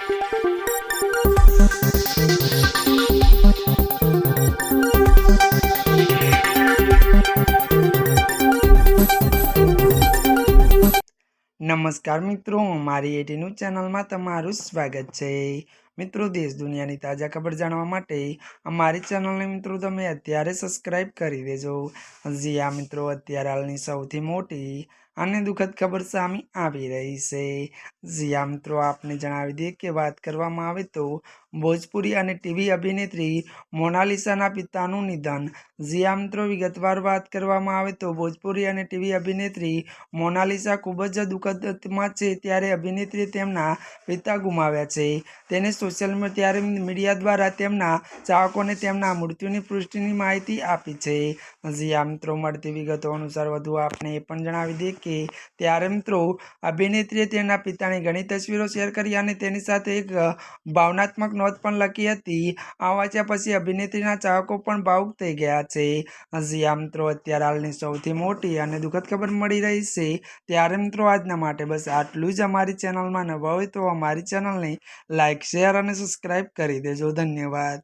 નમસ્કાર મિત્રો, મારી એટી ન્યૂઝ ચેનલમાં તમારું સ્વાગત છે। મિત્રો, દેશ દુનિયાની તાજા ખબર જાણવા માટે અમારી ચેનલને મિત્રો તમે અત્યારે સબસ્ક્રાઇબ કરી દેજો। જી આ મિત્રો, અત્યારે હાલની સૌથી મોટી અને દુઃખદ ખબર સામે આવી રહી છે। જી આ મિત્રો, આપને જણાવી દઈએ કે વાત કરવામાં આવે તો ભોજપુરી અને ટીવી અભિનેત્રી મોનાલિસાના પિતાનું નિધન। જી આ મિત્રો, વિગતવાર વાત કરવામાં આવે તો ભોજપુરી અને ટીવી અભિનેત્રી મોનાલિસા ખૂબ જ દુઃખદમાં છે। ત્યારે અભિનેત્રીએ તેમના પિતા ગુમાવ્યા છે। તેને સોશિયલ મીડિયા દ્વારા તેમના ચાહકોને તેમના મૃત્યુની પુષ્ટિની માહિતી આપી છે। જી આ મિત્રો, મળતી વિગતો અનુસાર વધુ આપને એ પણ જણાવી દઈએ કે ત્યારે મિત્રો અભિનેત્રીએ તેના પિતાની ઘણી તસવીરો શેર કરી અને તેની સાથે એક ભાવનાત્મક નોટ પણ લખી હતી। આ વાંચ્યા પછી અભિનેત્રીના ચાહકો પણ ભાવુક થઈ ગયા છે। જી આ મિત્રો, અત્યારે હાલની સૌથી મોટી અને દુઃખદ ખબર મળી રહી છે। ત્યારે મિત્રો, આજના માટે બસ આટલું જ। અમારી ચેનલમાં નવા હોય તો અમારી ચેનલને લાઇક, શેર અને સબસ્ક્રાઇબ કરી દેજો। ધન્યવાદ।